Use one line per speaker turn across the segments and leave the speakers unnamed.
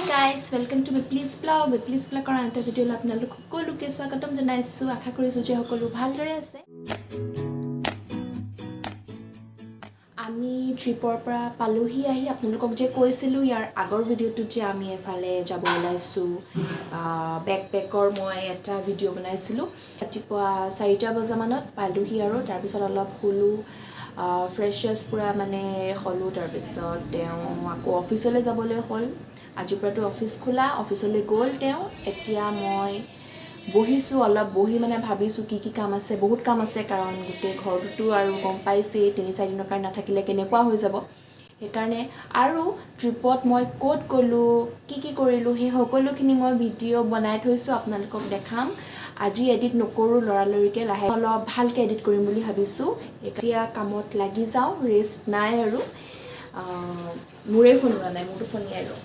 guys, welcome to Biplis Vlog কৰাৰ এটা ভিডিঅ'লৈ আপোনালোক সকলোকে স্বাগতম জনাইছো আশা কৰিছো যে সকলো ভালদৰে আছে আমি ট্ৰিপৰ পৰা পালোহি আহি আপোনালোকক যে কৈছিলো ইয়াৰ আগৰ ভিডিঅ'টো যে আমি এফালে যাব ওলাইছো বেকপেকৰ মই এটা ভিডিঅ' বনাইছিলো ৰাতিপুৱা 4টা বজামানত পালোহি আৰু তাৰ পিছত অলপ হুলু ফ্ৰেছাৰ্ছ পুৰা মানে হলো তাৰ পিছত তেওঁ আকৌ অফিচলৈ যাবলৈ হ'ল আজিৰ পৰাটো অফিচ খোলা অফিচলৈ গ'ল তেওঁ এতিয়া মই বহিছো অলপ বহি মানে ভাবিছো কি কাম আছে বহুত কাম আছে কাৰণ গোটে ঘৰটো আৰু গম পাইছে 3-4 দিনৰ কাৰণে নাথাকিলে কেনেকুৱা হৈ যাব সেইকাৰণে আৰু ট্ৰিপত মই কোড গলো কি কৰিলো সেই সকলোখিনি মই ভিডিঅ' বনাই থৈছো আপোনালোকক দেখাম আজি এডিট নকৰো লৰালৰিকে লাহে অলপ ভালকে এডিট কৰিম বুলি ভাবিছো এতিয়া কামত লাগি যাও ৰেষ্ট নাই আৰু মোৰে ফোন নাই মোৰটো ফোন আইলো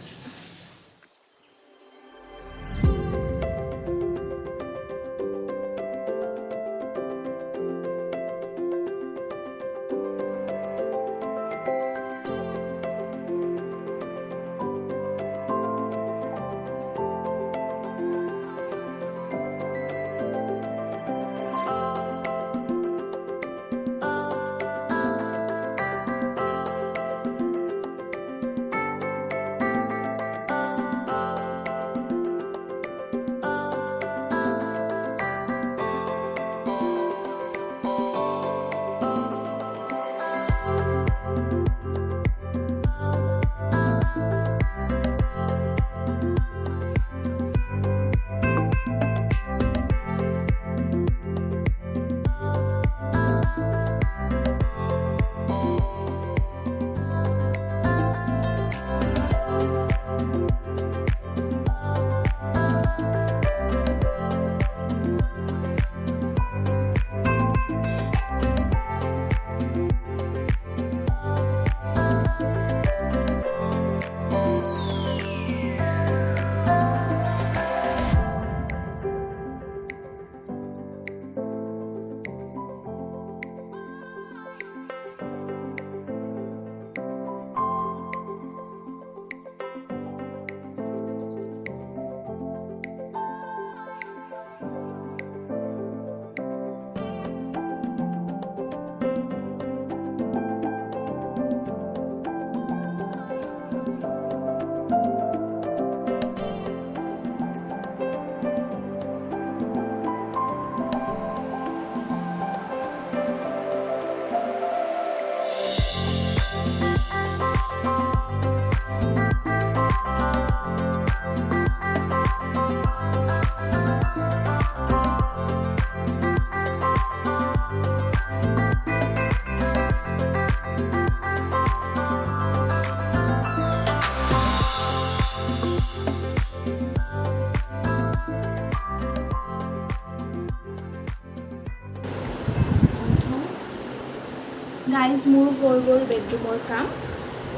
गाइज मोर हो गल बेडरूमर काम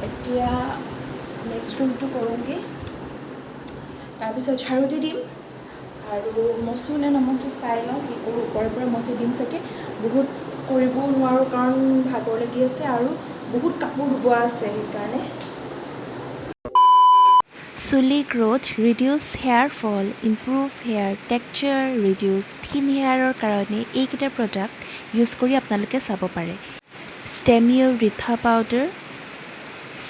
एतिया नेक्स्ट रूमटो करूँगे तारपिছত झाड़ू দি দিম আৰু মচু নে নমচু চাই লওঁ কি কৰোঁ ওপৰৰ পৰা মচি দিম চাগে বহুত কৰিব নোৱাৰো কাৰণ ভাগৰ লাগি আছে আৰু বহুত কাপোৰ ধুব আছে সেইকাৰণে
Sully growth, reduce hair fall, improve hair texture, reduce thin hair or karone ekita product use kori apnaloke sabo pare. Stemio ritha powder,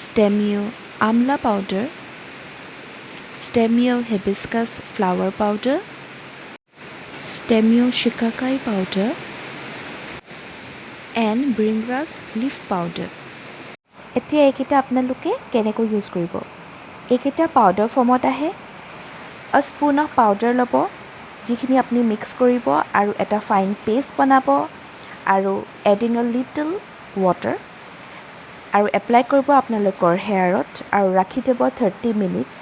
Stemio amla powder, Stemio hibiscus flower powder, Stemio shikakai powder, and bringgrass leaf powder. এতিয়া ekita apnaloke keneko use koribo. এইকেইটা powder ফৰ্মত আহে a spoon of powder ল'ব যিখিনি আপুনি mix কৰিব আৰু এটা ফাইন পেষ্ট বনাব আৰু এডিং a little water আৰু এপ্লাই কৰিব আপোনালোকৰ হেয়াৰত আৰু ৰাখি দিব 30 minutes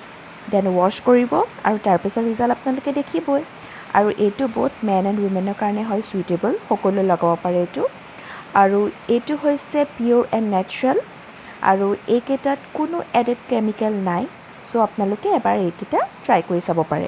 দেন wash কৰিব আৰু তাৰ পিছত ৰিজাল্ট আপোনালোকে দেখিবই আৰু এইটো বহুত মেন এণ্ড উইমেনৰ কাৰণে হয় সুইটেবল সকলো লগাব পাৰে এইটো আৰু এইটো হৈছে পিওৰ এণ্ড নেচাৰেল আৰু এইকেইটাত কোনো এডেড কেমিকেল নাই সো আপোনালোকে এবাৰ এইকেইটা ট্ৰাই কৰি চাব পাৰে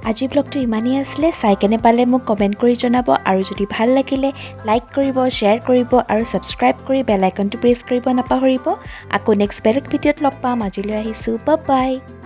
আজি ব্লগটো ইমানেই আছিলে চাই কেনে পালে মোক কমেণ্ট কৰি জনাব আৰু যদি ভাল লাগিলে লাইক কৰিব শ্বেয়াৰ কৰিব আৰু ছাবস্ক্ৰাইব কৰি বেল আইকনটো প্ৰেছ কৰিব নাপাহৰিব আকৌ নেক্সট বেলেগ ভিডিঅ'ত লগ পাম আজিলৈ আহিছোঁ বাই বাই